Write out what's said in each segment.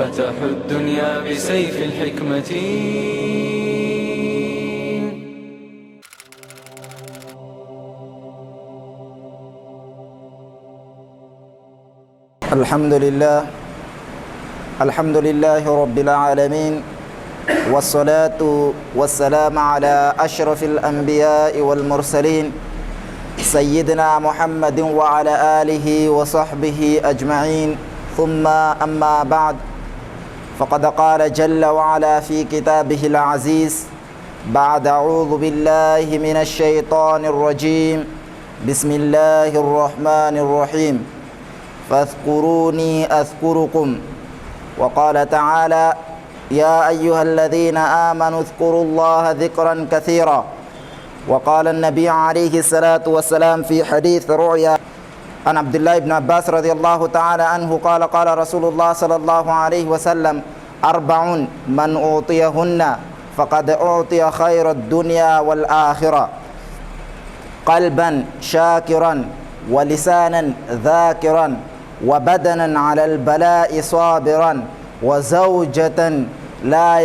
فتحوا الدنيا بسيف الحكمة. الحمد لله رب العالمين، والصلاة والسلام على أشرف الأنبياء والمرسلين سيدنا محمد وعلى آله وصحبه أجمعين. ثم أما بعد، فقد قال جل وعلا في كتابه العزيز بعد أعوذ بالله من الشيطان الرجيم بسم الله الرحمن الرحيم فاذكروني أذكركم. وقال تعالى يا أيها الذين آمنوا اذكروا الله ذكرا كثيرا. وقال النبي عليه الصلاة والسلام في حديث رؤيا عن عبد الله بن عباس رضي الله تعالى عنه قال قال رسول الله صلى الله عليه وسلم 4 من أعطيهن فقد أعطي خير الدنيا والآخرة: قلبا شاكرا، ولسانا ذاكرا، وبدنا على البلاء صابرا، وزوجة لا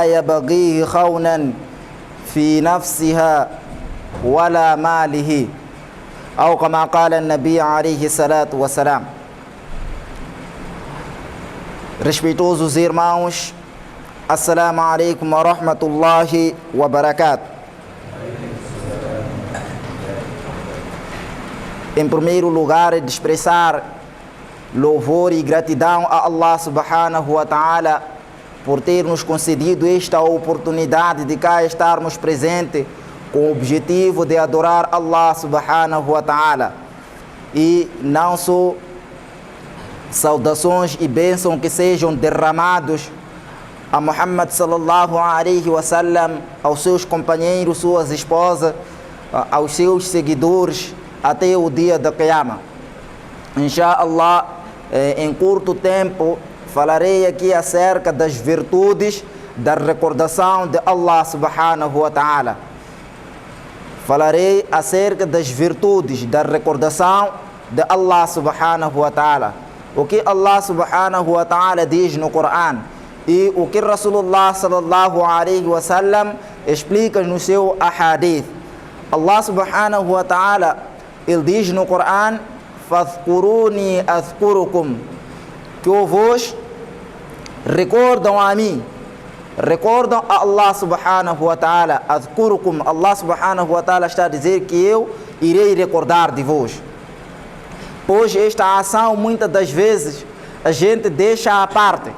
يبغيه خونا في نفسها ولا ماله، أو كما قال النبي عليه الصلاة والسلام. Respeitosos irmãos, Assalamu alaikum wa rahmatullahi wa barakatuh. Em primeiro lugar, de expressar louvor e gratidão a Allah subhanahu wa ta'ala por ter nos concedido esta oportunidade de cá estarmos presentes com o objetivo de adorar Allah subhanahu wa ta'ala. E não só saudações e bênçãos que sejam derramados a Muhammad sallallahu alaihi wasallam, aos seus companheiros, suas esposas, aos seus seguidores, até o dia da Qiyamah. Insha'Allah, em curto tempo, falarei aqui acerca das virtudes da recordação de Allah subhanahu wa ta'ala. Falarei acerca das virtudes da recordação de Allah subhanahu wa ta'ala. O que Allah subhanahu wa ta'ala diz no Coran e o que Rasulullah sallallahu alaihi wasallam explica no seu ahadith. Allah subhanahu wa ta'ala, ele diz no Coran: fadhkuruni adhkurukum, que vos recordam a mim, recordam a Allah subhanahu wa ta'ala. Adhkurukum, Allah subhanahu wa ta'ala está a dizer que eu irei recordar de vos. Pois esta ação muitas das vezes a gente deixa à parte.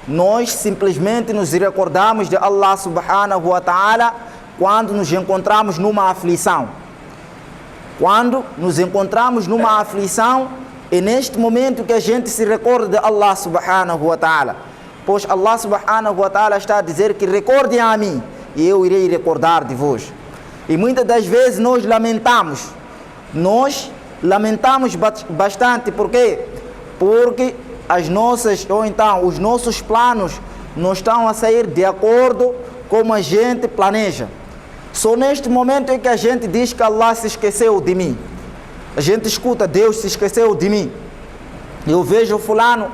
Nós simplesmente nos recordamos de Allah subhanahu wa ta'ala quando nos encontramos numa aflição. Quando nos encontramos numa aflição, é neste momento que a gente se recorda de Allah subhanahu wa ta'ala. Pois Allah subhanahu wa ta'ala está a dizer que recordem a mim e eu irei recordar de vós. E muitas das vezes nós lamentamos bastante. Por quê? Porque as nossas, ou então os nossos planos não estão a sair de acordo com como a gente planeja. Só neste momento é que a gente diz que Allah se esqueceu de mim. A gente escuta: Deus se esqueceu de mim. Eu vejo fulano,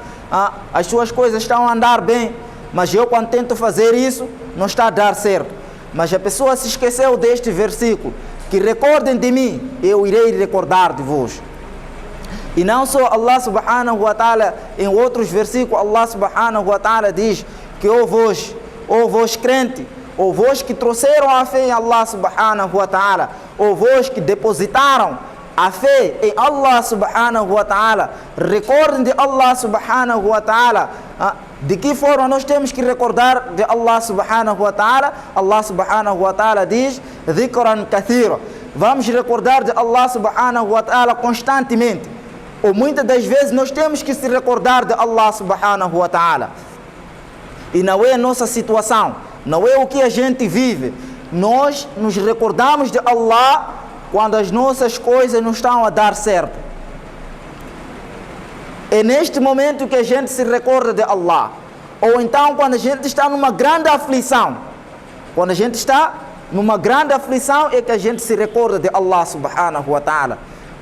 as suas coisas estão a andar bem, mas eu quando tento fazer isso, não está a dar certo. Mas a pessoa se esqueceu deste versículo, que recordem de mim, eu irei recordar de vós. E não só Allah subhanahu wa ta'ala, em outros versículos Allah subhanahu wa ta'ala diz que ou vós crente, ou vós que trouxeram a fé em Allah subhanahu wa ta'ala, ou vós que depositaram a fé em Allah subhanahu wa ta'ala, recordem de Allah subhanahu wa ta'ala. De que forma nós temos que recordar de Allah subhanahu wa ta'ala? Allah subhanahu wa ta'ala diz: dhikran kathira. Vamos recordar de Allah subhanahu wa ta'ala constantemente. Ou muitas das vezes nós temos que se recordar de Allah subhanahu wa ta'ala. E não é a nossa situação, não é o que a gente vive. Nós nos recordamos de Allah quando as nossas coisas não estão a dar certo. É neste momento que a gente se recorda de Allah. Ou então quando a gente está numa grande aflição. Quando a gente está numa grande aflição é que a gente se recorda de Allah subhanahu wa ta'ala.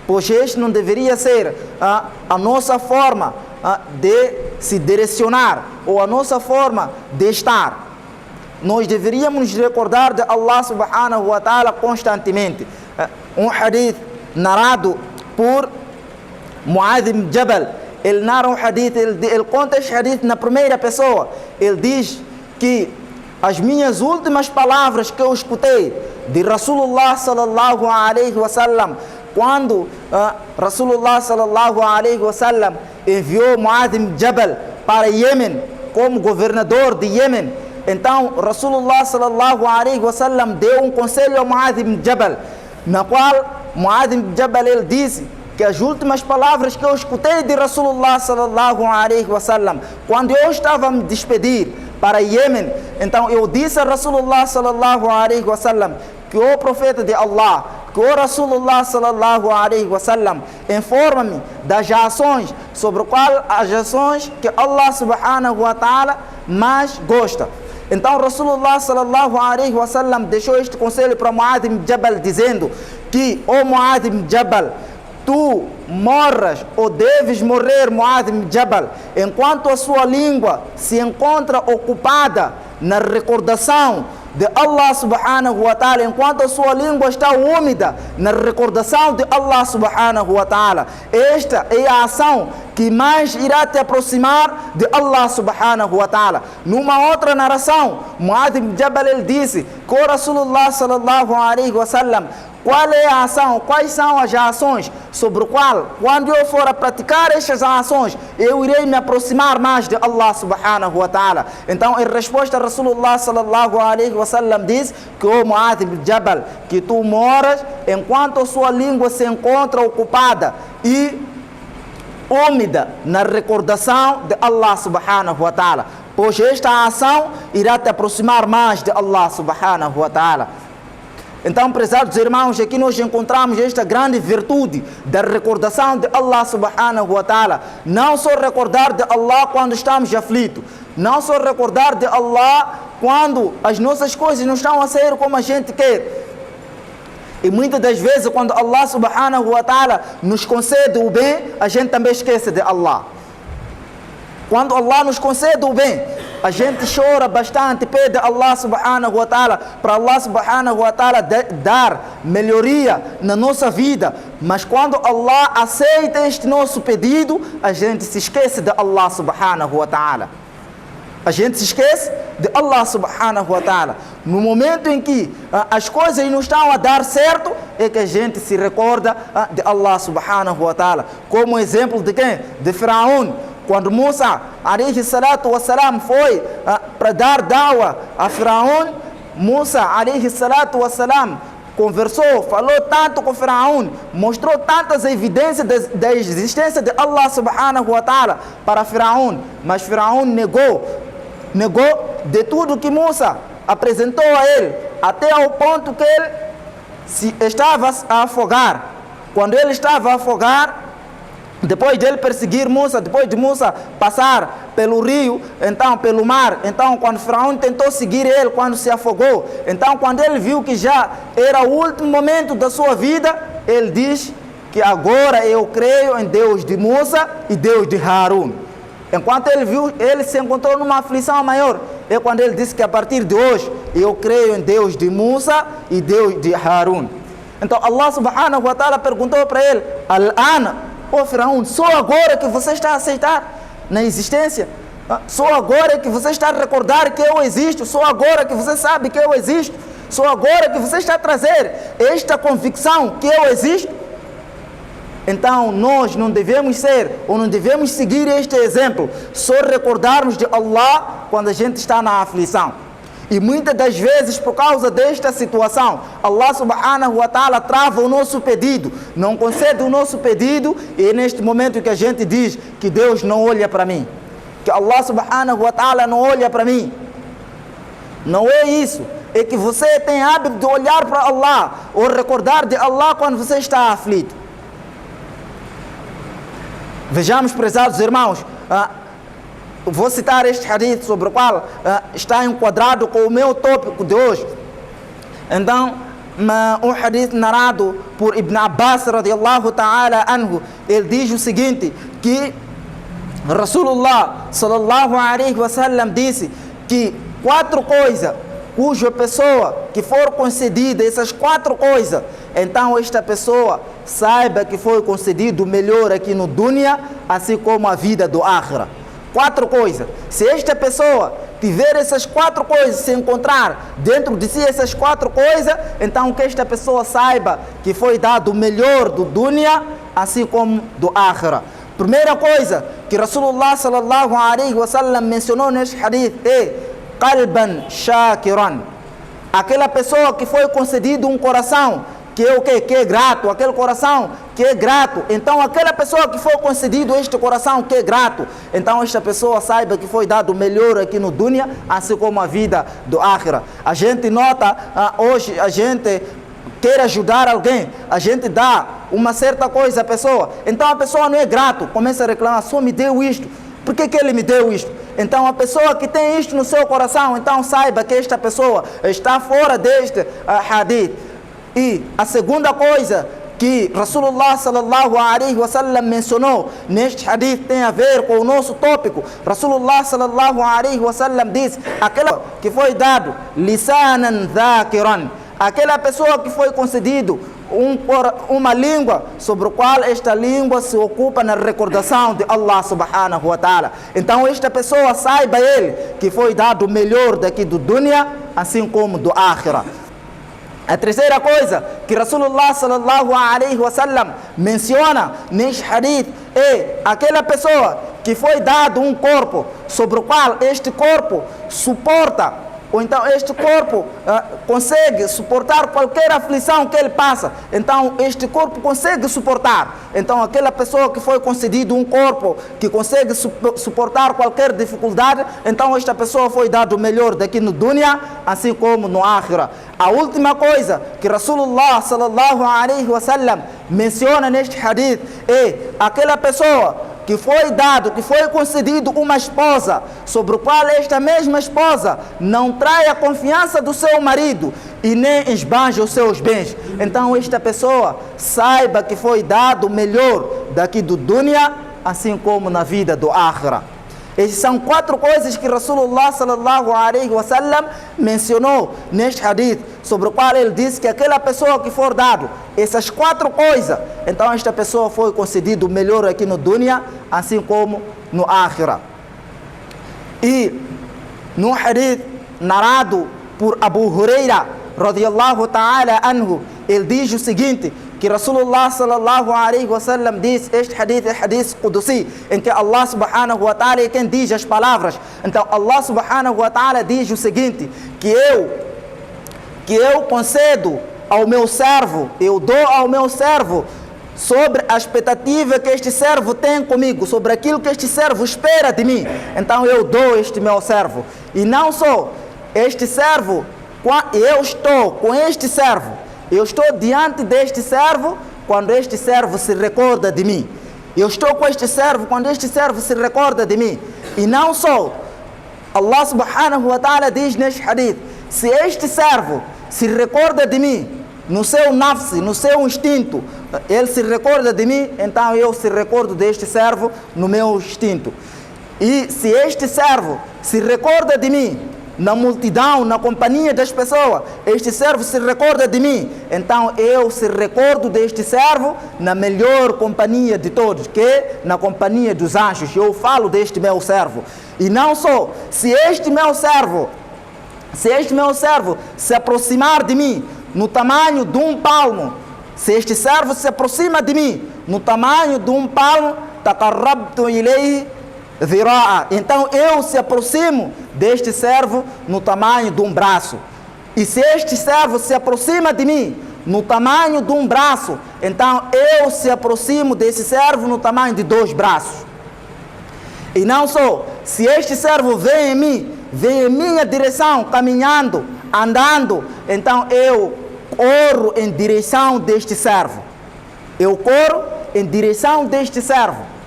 pois este não deveria ser a nossa forma de se direcionar ou a nossa forma de estar. Nós deveríamos recordar de Allah subhanahu wa ta'ala constantemente. Um hadith narrado por Mu'adh ibn Jabal, ele narra um hadith, ele conta este hadith na primeira pessoa. Ele diz que as minhas últimas palavras que eu escutei de Rasulullah sallallahu alaihi wasallam, quando Rasulullah sallallahu alaihi wasallam enviou Mu'adh ibn Jabal para Iêmen como governador de Iêmen, então Rasulullah sallallahu alaihi wasallam deu um conselho a Mu'adh ibn Jabal, na qual Mu'adh ibn Jabal ele disse que as últimas palavras que eu escutei de Rasulullah sallallahu alaihi wasallam, quando eu estava a me despedir para Iêmen, então eu disse a Rasulullah sallallahu alaihi wasallam que o profeta de Allah, que o Rasulullah sallallahu alaihi wasallam informa-me das ações sobre as ações que Allah subhanahu wa ta'ala mais gosta. Então Rasulullah sallallahu alaihi wasallam deixou este conselho para Mu'adh ibn Jabal, dizendo que, ó Mu'adh ibn Jabal, tu morras ou deves morrer, Mu'adh ibn Jabal, enquanto a sua língua se encontra ocupada na recordação de Allah subhanahu wa ta'ala, enquanto a sua língua está úmida na recordação de Allah subhanahu wa ta'ala. Esta é a ação que mais irá te aproximar de Allah subhanahu wa ta'ala. Numa outra narração, Mu'adh ibn Jabal ele disse que o Rasulullah sallallahu alaihi wasallam, qual é a ação, quais são as ações sobre o qual, quando eu for a praticar estas ações, eu irei me aproximar mais de Allah subhanahu wa ta'ala. Então, em resposta, Rasulullah sallallahu alaihi wasallam diz que o Mu'adh ibn Jabal, que tu moras enquanto a sua língua se encontra ocupada e úmida na recordação de Allah subhanahu wa ta'ala, pois esta ação irá te aproximar mais de Allah subhanahu wa ta'ala. Então, prezados irmãos, aqui nós encontramos esta grande virtude da recordação de Allah subhanahu wa ta'ala. Não só recordar de Allah quando estamos aflitos, não só recordar de Allah quando as nossas coisas não estão a sair como a gente quer. E muitas das vezes, quando Allah subhanahu wa ta'ala nos concede o bem, a gente também esquece de Allah. Quando Allah nos concede o bem, a gente chora bastante, pede a Allah subhanahu wa ta'ala, para Allah subhanahu wa ta'ala dar melhoria na nossa vida. Mas quando Allah aceita este nosso pedido, a gente se esquece de Allah subhanahu wa ta'ala. A gente se esquece de Allah subhanahu wa ta'ala. No momento em que as coisas não estão a dar certo, é que a gente se recorda de Allah subhanahu wa ta'ala. Como exemplo de quem? De Faraó. Quando Musa, alayhi salatu wassalam, foi para dar dawa a Faraó, Musa, alayhi salatu wassalam, conversou, falou tanto com Faraó, mostrou tantas evidências da existência de Allah subhanahu wa ta'ala para Faraó, mas Faraó negou de tudo que Musa apresentou a ele, até ao ponto que ele se estava a afogar. Quando ele estava a afogar, depois de ele perseguir Musa, depois de Musa passar pelo rio, então pelo mar, então quando Faraó tentou seguir ele, quando se afogou, então quando ele viu que já era o último momento da sua vida, ele diz que agora eu creio em Deus de Musa e Deus de Harun. Enquanto ele viu, ele se encontrou numa aflição maior, é quando ele disse que a partir de hoje eu creio em Deus de Musa e Deus de Harun. Então Allah subhanahu wa ta'ala perguntou para ele: Al-Ana, ó Faraó, só agora que você está a aceitar na existência? Só agora que você está a recordar que eu existo? Só agora que você sabe que eu existo? Só agora que você está a trazer esta convicção que eu existo? Então nós não devemos ser, ou não devemos seguir este exemplo, só recordarmos de Allah quando a gente está na aflição. E muitas das vezes, por causa desta situação, Allah subhanahu wa ta'ala trava o nosso pedido, não concede o nosso pedido, e é neste momento que a gente diz que Deus não olha para mim, que Allah subhanahu wa ta'ala não olha para mim. Não é isso, é que você tem hábito de olhar para Allah, ou recordar de Allah quando você está aflito. Vejamos, prezados irmãos, vou citar este hadith sobre o qual está enquadrado com o meu tópico de hoje. Então, um hadith narrado por Ibn Abbas radiallahu ta'ala anhu. Ele diz o seguinte, que Rasulullah sallallahu alaihi wasallam disse que 4 coisas cuja pessoa que for concedida essas 4 coisas, então esta pessoa saiba que foi concedido o melhor aqui no dunya, assim como a vida do akhira. 4 coisas. Se esta pessoa tiver essas 4 coisas, se encontrar dentro de si essas 4 coisas, então que esta pessoa saiba que foi dado o melhor do dunya, assim como do akhira. Primeira coisa que Rasulullah sallallahu alaihi wasallam mencionou neste hadith é qalban shakiran. Aquela pessoa que foi concedido um coração que é o quê? Que é grato, aquele coração que é grato. Então aquela pessoa que foi concedido este coração que é grato, então esta pessoa saiba que foi dado o melhor aqui no dunya, assim como a vida do akhira. A gente nota, hoje a gente quer ajudar alguém, a gente dá uma certa coisa à pessoa, então a pessoa não é grato, começa a reclamar, só me deu isto, por que ele me deu isto? Então a pessoa que tem isto no seu coração, então saiba que esta pessoa está fora deste hadith. E a segunda coisa que Rasulullah sallallahu alaihi wasallam mencionou neste hadith tem a ver com o nosso tópico. Rasulullah sallallahu alaihi wasallam diz, aquela que foi dado lisanan dhakiran, aquela pessoa que foi concedido uma língua sobre a qual esta língua se ocupa na recordação de Allah subhanahu wa ta'ala. Então esta pessoa saiba ele que foi dado o melhor daqui do dunya, assim como do akhira. A terceira coisa que Rasulullah sallallahu alaihi wasallam menciona neste hadith é aquela pessoa que foi dado um corpo sobre o qual este corpo suporta, ou então este corpo consegue suportar qualquer aflição que ele passa. Então este corpo consegue suportar. Então aquela pessoa que foi concedido um corpo que consegue suportar qualquer dificuldade, então esta pessoa foi dado o melhor daqui no dunya, assim como no akhira. A última coisa que Rasulullah sallallahu alaihi wasallam menciona neste hadith é aquela pessoa que foi dado, que foi concedido uma esposa, sobre o qual esta mesma esposa não trai a confiança do seu marido e nem esbanja os seus bens. Então esta pessoa saiba que foi dado o melhor daqui do dunya, assim como na vida do akhira. Essas são 4 coisas que Rasulullah sallallahu alaihi wasallam mencionou neste hadith, sobre o qual ele disse que aquela pessoa que for dado essas 4 coisas, então esta pessoa foi concedido o melhor aqui no dunya, assim como no akhira. E no hadith narrado por Abu Huraira radiyallahu ta'ala anhu, ele diz o seguinte, que Rasulullah sallallahu alaihi wasallam diz, este hadith é hadith Qudusi, em que Allah subhanahu wa ta'ala é quem diz as palavras. Então Allah subhanahu wa ta'ala diz o seguinte, que eu concedo ao meu servo, eu dou ao meu servo sobre a expectativa que este servo tem comigo, sobre aquilo que este servo espera de mim. Então eu dou este meu servo. E não só este servo, eu estou com este servo, eu estou diante deste servo quando este servo se recorda de mim. Eu estou com este servo quando este servo se recorda de mim. E não só, Allah subhanahu wa ta'ala diz neste hadith, se este servo se recorda de mim, no seu nafs, no seu instinto, ele se recorda de mim, então eu se recordo deste servo no meu instinto. E se este servo se recorda de mim, na multidão, na companhia das pessoas, este servo se recorda de mim, então eu se recordo deste servo na melhor companhia de todos, que é na companhia dos anjos. Eu falo deste meu servo. E não só, se este meu servo se aproximar de mim no tamanho de um palmo, se este servo se aproxima de mim no tamanho de um palmo, taqarrabtu ilayhi dhira'a, então eu se aproximo deste servo no tamanho de um braço. E se este servo se aproxima de mim no tamanho de um braço, então eu se aproximo desse servo no tamanho de 2 braços. E não só, se este servo vem em mim, vem em minha direção, caminhando, andando, então eu corro em direção deste servo. Eu corro em direção deste servo.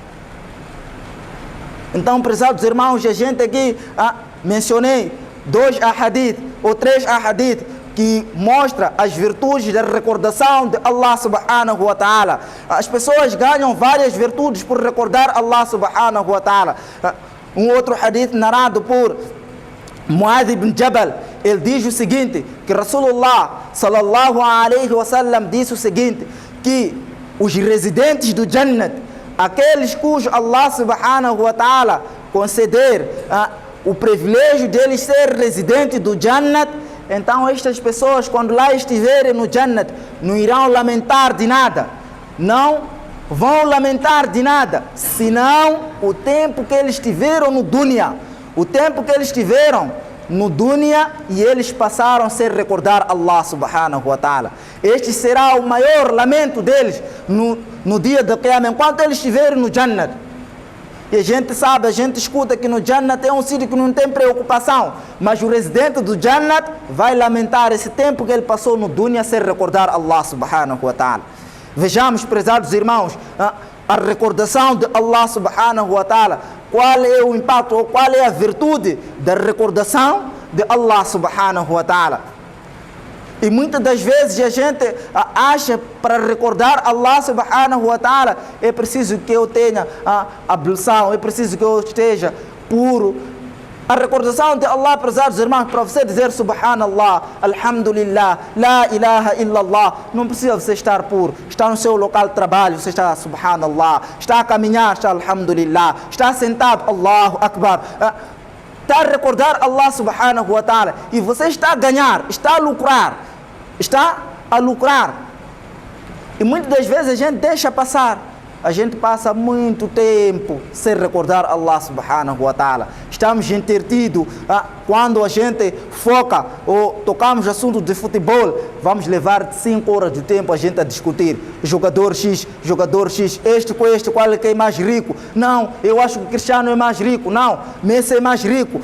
Então, prezados irmãos, a gente aqui mencionei 2 ahadith ou 3 ahadith que mostra as virtudes da recordação de Allah subhanahu wa ta'ala. As pessoas ganham várias virtudes por recordar Allah subhanahu wa ta'ala. Um outro hadith narrado por Muadh ibn Jabal, ele diz o seguinte, que Rasulullah sallallahu alaihi wasallam disse o seguinte, que os residentes do Jannat, aqueles cujo Allah subhanahu wa ta'ala conceder o privilégio deles ser residentes do Jannat, então estas pessoas, quando lá estiverem no Jannat, não irão lamentar de nada, não vão lamentar de nada, senão o tempo que eles tiveram no dunya, o tempo que eles tiveram no dunya e eles passaram sem recordar Allah subhanahu wa ta'ala. Este será o maior lamento deles no dia do Qiyamah, enquanto eles estiverem no Jannat. E a gente sabe, a gente escuta que no Jannat é um sítio que não tem preocupação, mas o residente do Jannat vai lamentar esse tempo que ele passou no dunya sem recordar Allah subhanahu wa ta'ala. Vejamos, prezados irmãos, a recordação de Allah subhanahu wa ta'ala. Qual é o impacto ou qual é a virtude da recordação de Allah subhanahu wa ta'ala? E muitas das vezes a gente acha para recordar Allah subhanahu wa ta'ala é preciso que eu tenha a ablução, é preciso que eu esteja puro. A recordação de Allah, prezados irmãos, para você dizer Subhanallah, Alhamdulillah, La ilaha illallah, não precisa você estar puro. Está no seu local de trabalho, você está Subhanallah. Está a caminhar, está Alhamdulillah. Está sentado, Allahu Akbar. Está a recordar Allah subhanahu wa ta'ala. E você está a ganhar, está a lucrar. Está a lucrar. E muitas das vezes a gente deixa passar. A gente passa muito tempo sem recordar Allah subhanahu wa ta'ala. Estamos entretidos. Quando a gente foca ou tocamos assunto de futebol, vamos levar 5 horas de tempo a gente a discutir. Jogador X, este com este, qual é que é mais rico? Não, eu acho que o Cristiano é mais rico. Não, Messi é mais rico.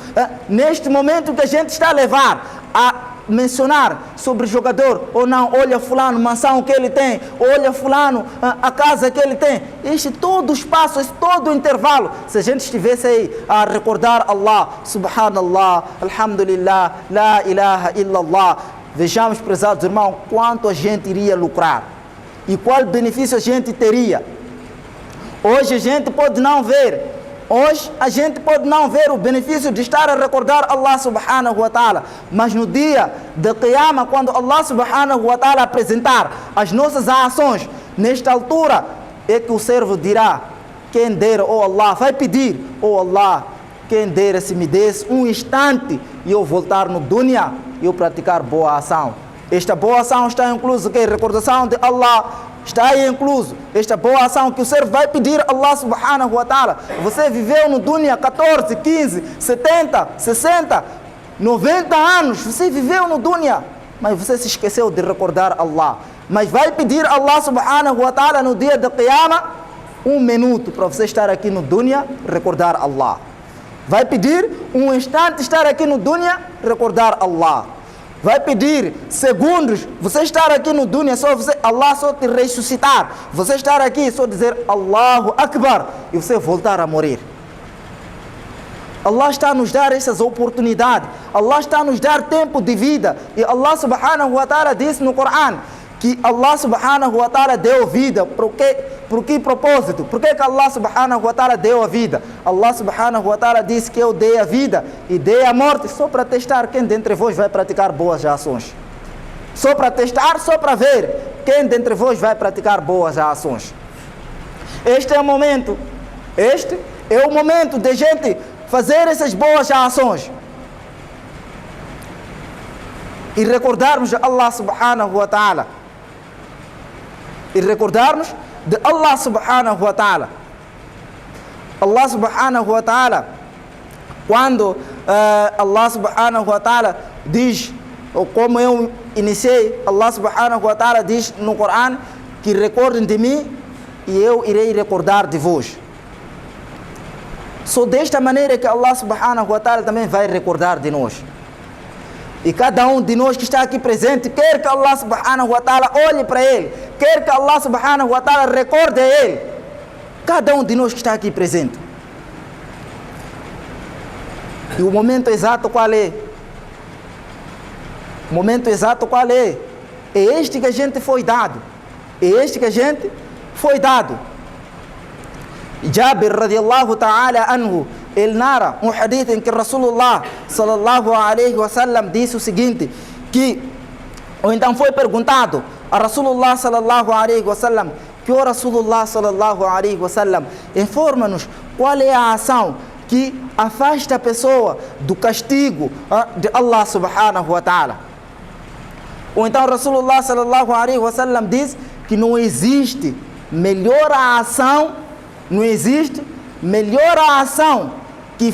Neste momento que a gente está a levar a mencionar sobre o jogador, ou não, olha fulano, mansão que ele tem, olha fulano, a casa que ele tem, este todo o espaço, este todo o intervalo, se a gente estivesse aí a recordar Allah, Subhanallah, Alhamdulillah, La ilaha illallah, vejamos, prezados irmãos, quanto a gente iria lucrar e qual benefício a gente teria. Hoje a gente pode não ver, o benefício de estar a recordar Allah subhanahu wa ta'ala, mas no dia de Qiyamah, quando Allah subhanahu wa ta'ala apresentar as nossas ações, nesta altura é que o servo dirá, quem dera, oh Allah, vai pedir, oh Allah, quem dera se me desse um instante e eu voltar no dunya e eu praticar boa ação. Esta boa ação está incluso que recordação de Allah. Está aí incluso esta boa ação que o servo vai pedir a Allah subhanahu wa ta'ala. Você viveu no dunya 14, 15, 70, 60, 90 anos. Você viveu no dunya, mas você se esqueceu de recordar Allah. Mas vai pedir a Allah subhanahu wa ta'ala no dia da Qiyamah 1 minuto para você estar aqui no dunya, recordar Allah. Vai pedir um instante estar aqui no dunya, recordar Allah. Vai pedir segundos, você estar aqui no dunya, Allah só te ressuscitar, você estar aqui só dizer Allahu Akbar e você voltar a morrer. Allah está a nos dar essas oportunidades, Allah está a nos dar tempo de vida, e Allah subhanahu wa ta'ala disse no Coran que Allah subhanahu wa ta'ala deu vida. Por que propósito? Por que Allah subhanahu wa ta'ala deu a vida? Allah subhanahu wa ta'ala disse que eu dei a vida e dei a morte só para testar quem dentre vós vai praticar boas ações. Só para testar, só para ver quem dentre vós vai praticar boas ações. Este é o momento de gente fazer essas boas ações e recordarmos de Allah subhanahu wa ta'ala. E recordarmos de Allah subhanahu wa ta'ala. Allah subhanahu wa ta'ala, quando Allah subhanahu wa ta'ala diz, ou como eu iniciei, Allah subhanahu wa ta'ala diz no Coran que recordem de mim e eu irei recordar de vós. Só desta maneira que Allah subhanahu wa ta'ala também vai recordar de nós. E cada um de nós que está aqui presente quer que Allah subhanahu wa ta'ala olhe para ele, quer que Allah subhanahu wa ta'ala recorde a ele. Cada um de nós que está aqui presente. E o momento exato qual é? O momento exato qual é? É este que a gente foi dado. É este que a gente foi dado. Jabir radiallahu ta'ala anhu, ele narra um hadith em que Rasulullah sallallahu alaihi wasallam disse o seguinte, ou então foi perguntado a Rasulullah sallallahu alaihi wasallam, que o Rasulullah sallallahu alaihi wasallam informa-nos qual é a ação que afasta a pessoa do castigo de Allah subhanahu wa ta'ala. Ou então Rasulullah sallallahu alaihi wasallam diz que não existe melhor ação, não existe melhor ação que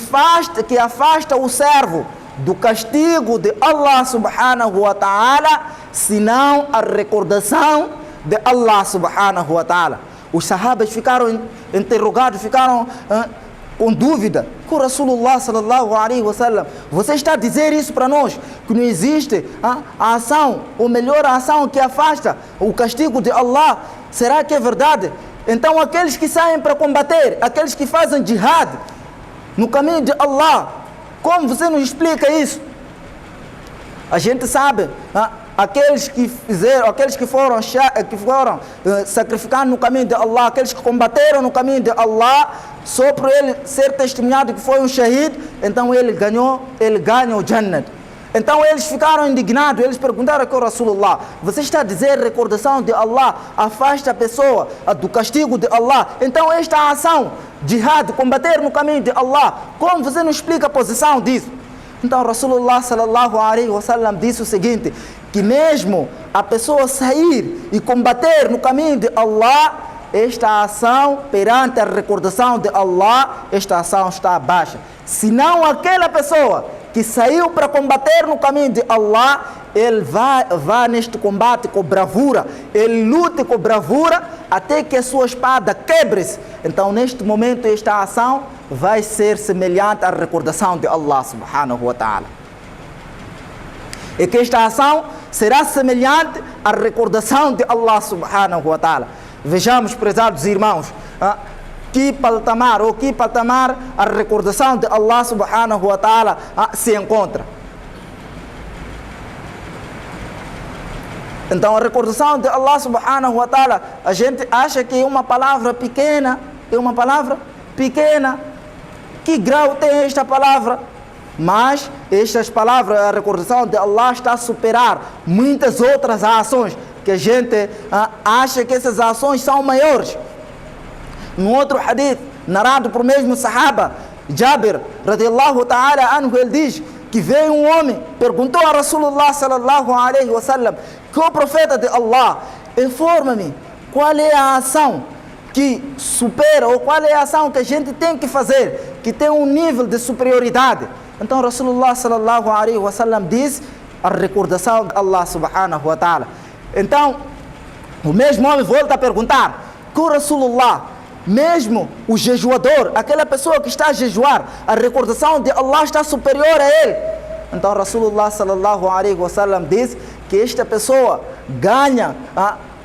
afasta o servo do castigo de Allah subhanahu wa ta'ala, senão a recordação de Allah subhanahu wa ta'ala. Os sahabas ficaram interrogados, ficaram com dúvida. Com Rasulullah sallallahu alaihi wasallam, você está a dizer isso para nós, que não existe a ação, ou melhor ação que afasta o castigo de Allah? Será que é verdade? Então aqueles que saem para combater, aqueles que fazem jihad no caminho de Allah, como você nos explica isso? A gente sabe, aqueles que foram sacrificar no caminho de Allah, aqueles que combateram no caminho de Allah, só por ele ser testemunhado que foi um shahid, então ele ganha o Jannah. Então eles ficaram indignados, eles perguntaram aqui ao Rasulullah, você está a dizer recordação de Allah afasta a pessoa do castigo de Allah? Então esta ação, jihad, combater no caminho de Allah, como você não explica a posição disso? Então Rasulullah sallallahu alaihi wasallam disse o seguinte, que mesmo a pessoa sair e combater no caminho de Allah, esta ação perante a recordação de Allah, esta ação está baixa. Senão aquela pessoa que saiu para combater no caminho de Allah, ele vai neste combate com bravura, ele luta com bravura até que a sua espada quebre-se. Então neste momento esta ação vai ser semelhante à recordação de Allah subhanahu wa ta'ala. E que esta ação será semelhante à recordação de Allah subhanahu wa ta'ala. Vejamos, prezados irmãos, que patamar a recordação de Allah subhanahu wa ta'ala se encontra. Então a recordação de Allah subhanahu wa ta'ala, a gente acha que é uma palavra pequena, que grau tem esta palavra? Mas estas palavras, a recordação de Allah está a superar muitas outras ações, que a gente acha que essas ações são maiores. No outro hadith, narrado por mesmo Sahaba, Jabir, radiallahu ta'ala anhu, ele diz que veio um homem, perguntou a Rasulullah sallallahu alaihi wasallam, que o profeta de Allah, informa-me, qual é a ação que supera, ou qual é a ação que a gente tem que fazer, que tem um nível de superioridade? Então Rasulullah sallallahu alaihi wasallam diz a recordação de Allah subhanahu wa ta'ala. Então, o mesmo homem volta a perguntar, que o Rasulullah, mesmo o jejuador, aquela pessoa que está a jejuar, a recordação de Allah está superior a ele? Então Rasulullah sallallahu alaihi wasallam diz que esta pessoa ganha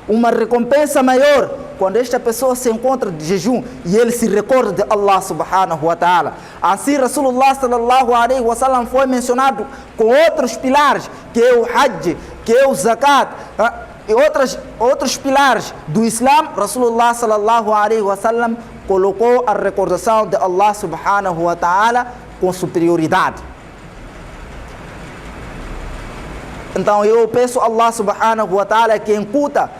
uma recompensa maior quando esta pessoa se encontra de jejum e ele se recorda de Allah subhanahu wa ta'ala. Assim Rasulullah sallallahu alaihi wasallam foi mencionado com outros pilares, que é o Hajj, que é o Zakat, e outros pilares do Islã. Rasulullah sallallahu alaihi wasallam colocou a recordação de Allah subhanahu wa ta'ala com superioridade. Então eu peço a Allah subhanahu wa ta'ala que incuta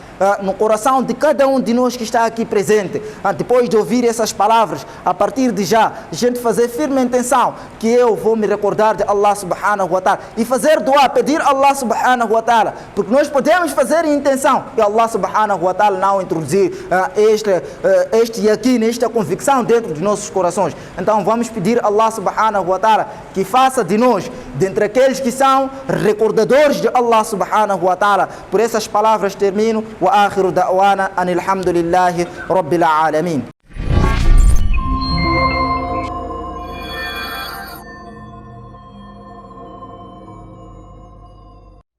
no coração de cada um de nós que está aqui presente, depois de ouvir essas palavras, a partir de já, a gente fazer firme intenção que eu vou me recordar de Allah subhanahu wa ta'ala e fazer dua, pedir a Allah subhanahu wa ta'ala, porque nós podemos fazer em intenção e Allah subhanahu wa ta'ala não introduzir este yaqeen, esta convicção dentro de nossos corações. Então vamos pedir a Allah subhanahu wa ta'ala que faça de nós, dentre aqueles que são recordadores de Allah subhanahu wa ta'ala. Por essas palavras termino. وآخر دعوانا أن الحمد لله رب العالمين.